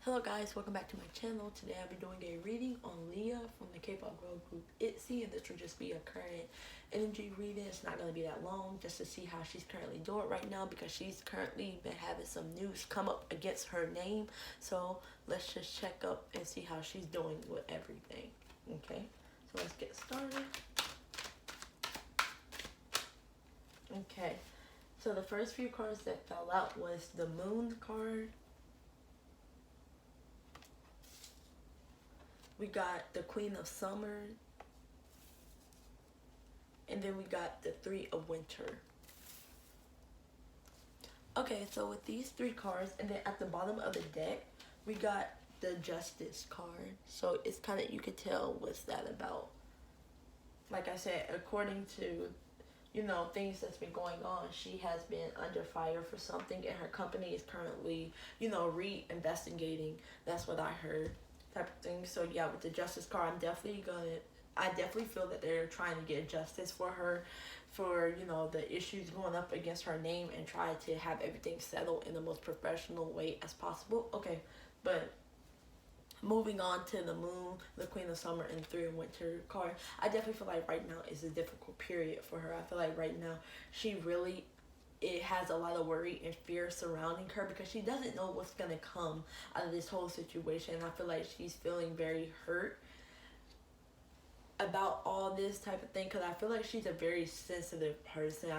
Hello guys, welcome back to my channel. Today I'll be doing a reading on Lia from the K-pop girl group Itzy, and this will just be a current energy reading. It's not going to be that long, just to see how she's currently doing right now, because she's currently been having some news come up against her name. So let's just check up and see how she's doing with everything. Okay, so let's get started. Okay, so the first few cards that fell out was the Moon card. We got the Queen of Summer. And then we got the Three of Winter. Okay, so with these three cards, and then at the bottom of the deck, we got the Justice card. So it's kind of, you could tell what's that about. Like I said, according to, things that's been going on, she has been under fire for something, and her company is currently, re-investigating. That's what I heard, type of thing. So yeah, with the Justice card, I definitely feel that they're trying to get justice for her, for the issues going up against her name, and try to have everything settled in the most professional way as possible. Okay, but moving on to the Moon, the Queen of Summer, and Three of Winter card, I definitely feel like right now is a difficult period for her. I feel like right now it has a lot of worry and fear surrounding her, because she doesn't know what's going to come out of this whole situation. I feel like she's feeling very hurt about all this type of thing, because I feel like she's a very sensitive person.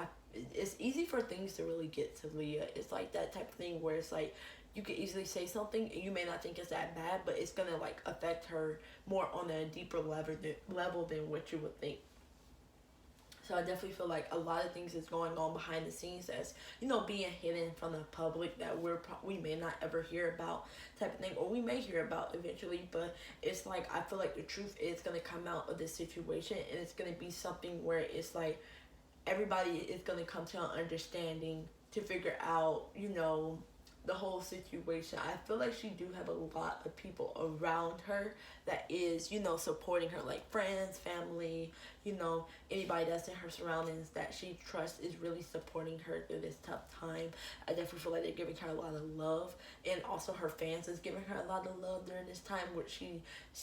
It's easy for things to really get to Lia. It's like that type of thing where it's like you could easily say something and you may not think it's that bad, but it's gonna like affect her more on a deeper level than what you would think. So I definitely feel like a lot of things is going on behind the scenes that's, being hidden from the public, that we may not ever hear about, type of thing, or we may hear about eventually. But it's like, I feel like the truth is going to come out of this situation, and it's going to be something where it's like everybody is going to come to an understanding to figure out, the whole situation. I feel like she do have a lot of people around her that is, supporting her, like friends, family, anybody that's in her surroundings that she trusts is really supporting her through this tough time. I definitely feel like they're giving her a lot of love, and also her fans is giving her a lot of love during this time, which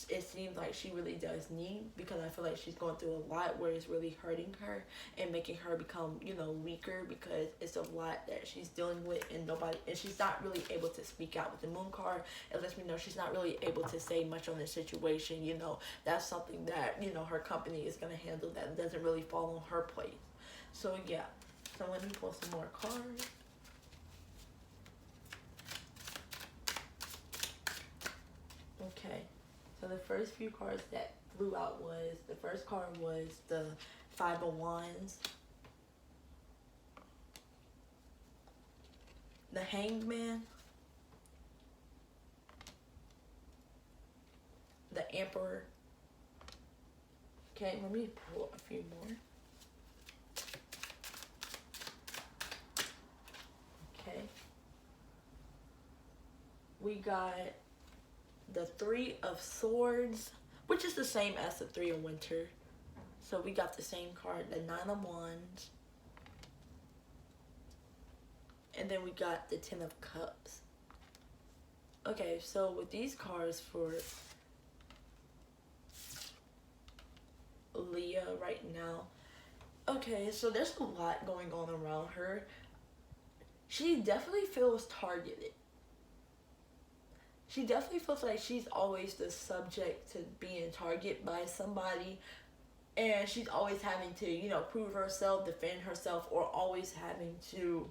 it seems like she really does need, because I feel like she's going through a lot where it's really hurting her and making her become, weaker, because it's a lot that she's dealing with, and she's not really able to speak out. With the Moon card, it lets me know she's not really able to say much on this situation. That's something that, her company is going to handle, that doesn't really fall on her plate. So yeah, so let me pull some more cards. Okay, so the first few cards that flew out was, the first card was the Five of Wands, the Hanged Man, the Emperor. Okay, let me pull a few more. Okay. We got the Three of Swords, which is the same as the Three of Winter. So we got the same card, the Nine of Wands. And then we got the Ten of Cups. Okay, so with these cards for Lia right now, okay, so there's a lot going on around her. She definitely feels targeted. She definitely feels like she's always the subject to being targeted by somebody, and she's always having to, prove herself, defend herself, or always having to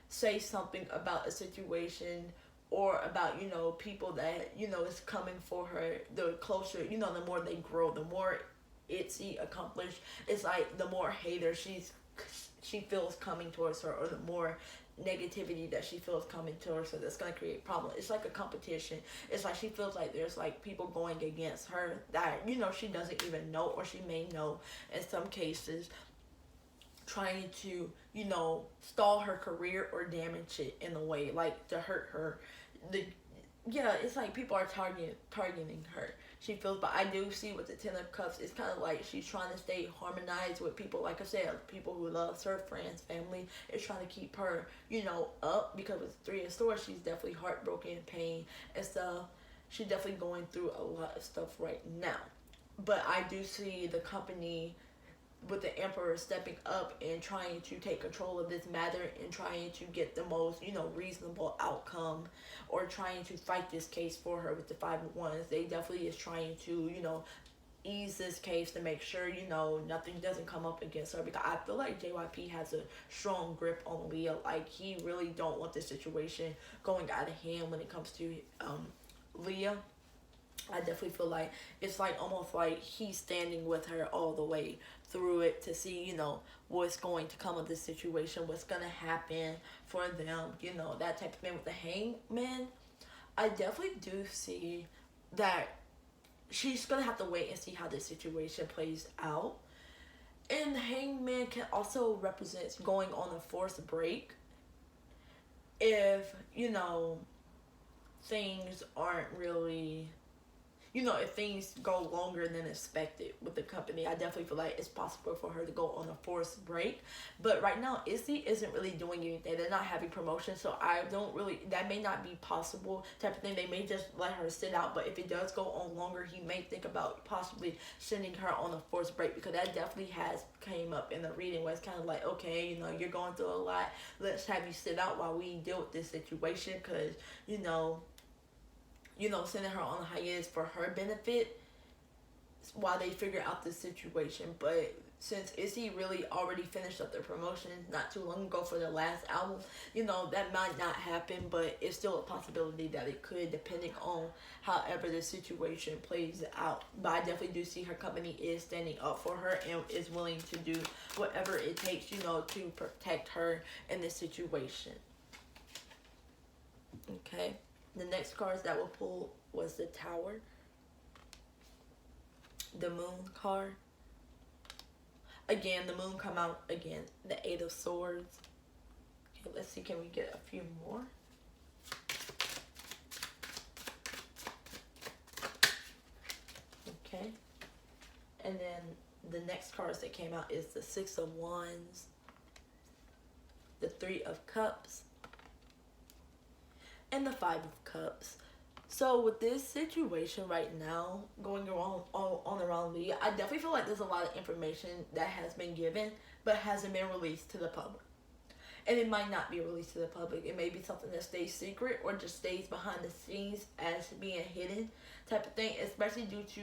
say something about a situation, or about, people that, is coming for her. The closer, the more they grow, the more Itzy accomplished, it's like the more haters she feels coming towards her, or the more negativity that she feels coming towards her, that's going to create problems. It's like a competition. It's like she feels like there's like people going against her that, she doesn't even know, or she may know in some cases, trying to, stall her career or damage it in a way, like to hurt her. yeah, it's like people are targeting her. She feels, but I do see with the Ten of Cups, it's kind of like she's trying to stay harmonized with people. Like I said, people who loves her, friends, family. Is trying to keep her, up because with Three of Swords, she's definitely heartbroken, pain and stuff. She's definitely going through a lot of stuff right now. But I do see the company with the emperor stepping up and trying to take control of this matter and trying to get the most reasonable outcome, or trying to fight this case for her with the Five of Wands. They definitely is trying to ease this case to make sure nothing doesn't come up against her, because I feel like JYP has a strong grip on Leah. Like, he really don't want this situation going out of hand when it comes to Leah. I definitely feel like it's like almost like he's standing with her all the way through it to see, what's going to come of this situation, what's going to happen for them, that type of thing. With the Hangman, I definitely do see that she's going to have to wait and see how this situation plays out. And the Hangman can also represent going on a forced break if, things aren't really, if things go longer than expected with the company. I definitely feel like it's possible for her to go on a forced break. But right now, Itzy isn't really doing anything. They're not having promotion, so I don't really, that may not be possible type of thing. They may just let her sit out, but if it does go on longer, he may think about possibly sending her on a forced break, because that definitely has came up in the reading where it's kind of like, okay, you're going through a lot. Let's have you sit out while we deal with this situation, because, sending her on a hiatus for her benefit while they figure out the situation. But since Izzy really already finished up their promotion not too long ago for their last album, that might not happen, but it's still a possibility that it could, depending on however the situation plays out. But I definitely do see her company is standing up for her and is willing to do whatever it takes, to protect her in this situation. Okay. The next cards that were pulled was the Tower, the Moon card. Again, the Moon come out again. The Eight of Swords. Okay, let's see, can we get a few more? Okay. And then the next cards that came out is the Six of Wands, the Three of Cups, and the Five of Cups. So with this situation right now going on around Leah, I definitely feel like there's a lot of information that has been given but hasn't been released to the public. And it might not be released to the public. It may be something that stays secret or just stays behind the scenes as being hidden type of thing, especially due to,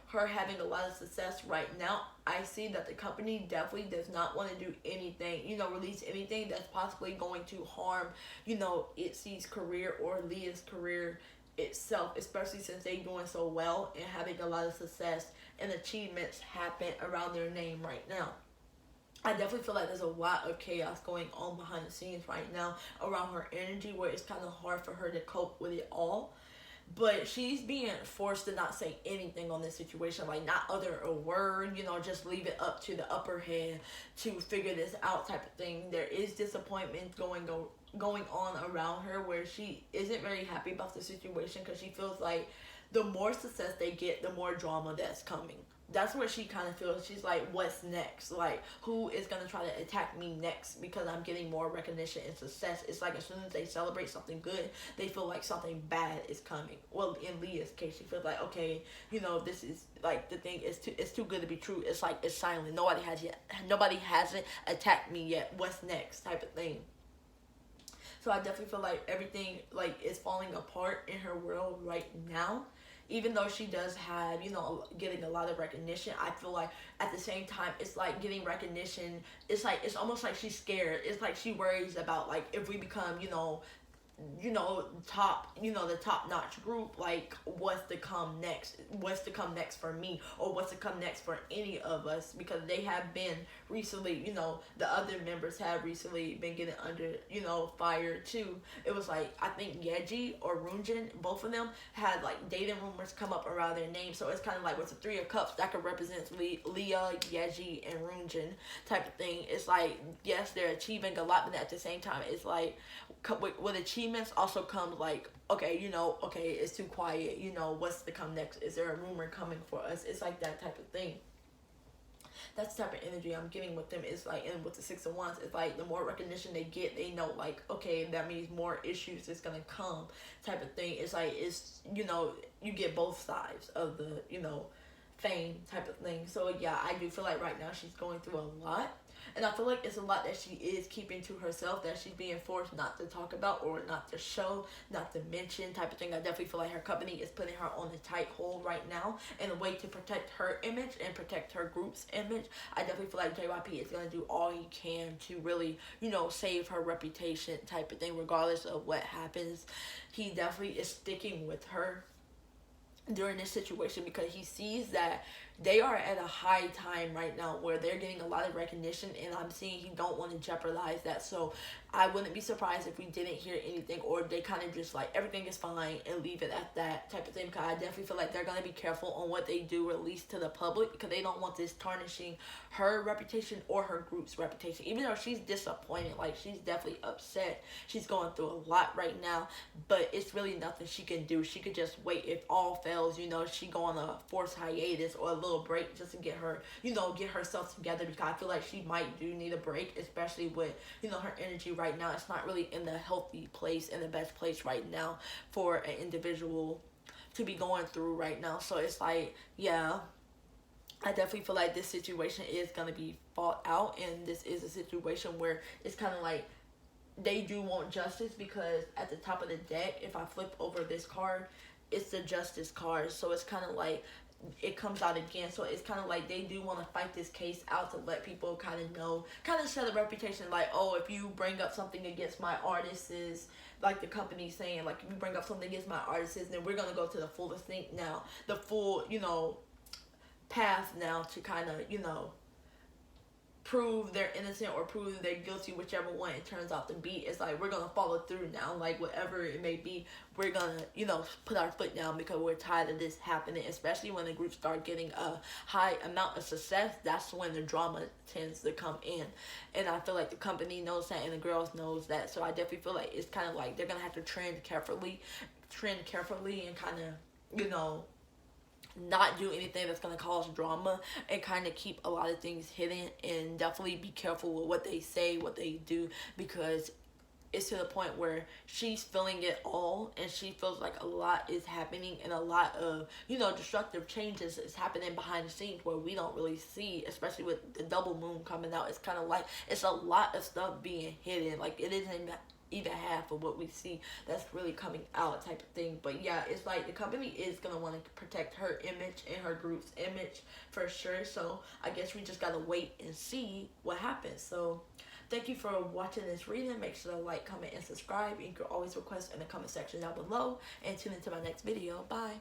her having a lot of success right now. I see that the company definitely does not want to do anything, release anything that's possibly going to harm, Itzy's career or Leah's career itself, especially since they doing so well and having a lot of success and achievements happen around their name right now. I definitely feel like there's a lot of chaos going on behind the scenes right now around her energy, where it's kind of hard for her to cope with it all. But she's being forced to not say anything on this situation, like not utter a word, just leave it up to the upper head to figure this out type of thing. There is disappointment going on around her, where she isn't very happy about the situation, because she feels like the more success they get, the more drama that's coming. That's what she kind of feels. She's like, what's next? Like, who is going to try to attack me next because I'm getting more recognition and success? It's like as soon as they celebrate something good, they feel like something bad is coming. Well, in Leah's case, she feels like, okay, this is like the thing is it's too good to be true. It's like it's silent. Nobody hasn't attacked me yet. What's next? Type of thing. So I definitely feel like everything is falling apart in her world right now. Even though she does have, getting a lot of recognition, I feel like at the same time, it's like getting recognition. It's almost like she's scared. It's like she worries about, like, if we become, the top-notch group, like, what's to come next for me, or what's to come next for any of us, because they have been recently, the other members have recently been getting under, fire too. It was like, I think Yeji or Runjin, both of them had like dating rumors come up around their name, so it's kind of like with the Three of Cups, that could represent Leah, Yeji, and Runjin type of thing. It's like, yes, they're achieving a lot, but at the same time, it's like, with achievement demons also comes like, okay, you know, okay, it's too quiet, you know, what's to come next? Is there a rumor coming for us? It's like that type of thing. That's the type of energy I'm getting with them. Is like, and with the Six of Wands, it's like the more recognition they get, they know like, okay, that means more issues is gonna come, type of thing. It's like, it's, you know, you get both sides of the, you know, fame type of thing. So yeah, I do feel like right now she's going through a lot. And I feel like it's a lot that she is keeping to herself, that she's being forced not to talk about or not to show, not to mention, type of thing. I definitely feel like her company is putting her on a tight hold right now in a way to protect her image and protect her group's image. I definitely feel like JYP is going to do all he can to really, you know, save her reputation, type of thing, regardless of what happens. He definitely is sticking with her during this situation because he sees that they are at a high time right now where they're getting a lot of recognition, and I'm seeing he don't want to jeopardize that. So I wouldn't be surprised if we didn't hear anything, or they kind of just like everything is fine and leave it at that type of thing. Because I definitely feel like they're going to be careful on what they do release to the public, because they don't want this tarnishing her reputation or her group's reputation. Even though she's disappointed, like she's definitely upset, she's going through a lot right now, but it's really nothing she can do. She could just wait. If all fails, you know, she go on a forced hiatus or a little break just to get her, you know, get herself together, because I feel like she might do need a break, especially with, you know, her energy right now. It's not really in the healthy place, in the best place right now for an individual to be going through right now. So it's like, yeah, I definitely feel like this situation is going to be fought out, and this is a situation where it's kind of like they do want justice, because at the top of the deck, if I flip over this card, it's the justice card. So it's kind of like it comes out again. So it's kind of like they do want to fight this case out to let people kind of know, kind of set a reputation like, oh, if you bring up something against my artists, is like the company saying, like, if you bring up something against my artists, then we're going to go to the fullest thing now, the full, you know, path now to kind of, you know, prove they're innocent or prove they're guilty, whichever one it turns out to be. It's like, we're gonna follow through now, like whatever it may be, we're gonna, you know, put our foot down, because we're tired of this happening. Especially when the groups start getting a high amount of success, that's when the drama tends to come in. And I feel like the company knows that, and the girls knows that. So I definitely feel like it's kind of like they're gonna have to tread carefully and kind of, you know, not do anything that's going to cause drama, and kind of keep a lot of things hidden, and definitely be careful with what they say, what they do, because it's to the point where she's feeling it all, and she feels like a lot is happening, and a lot of, you know, destructive changes is happening behind the scenes where we don't really see, especially with the double moon coming out. It's kind of like it's a lot of stuff being hidden, like it isn't even half of what we see that's really coming out, type of thing. But yeah, it's like the company is gonna want to protect her image and her group's image for sure. So I guess we just gotta wait and see what happens. So thank you for watching this reading. Make sure to like, comment, and subscribe. You can always request in the comment section down below, and tune into my next video. Bye.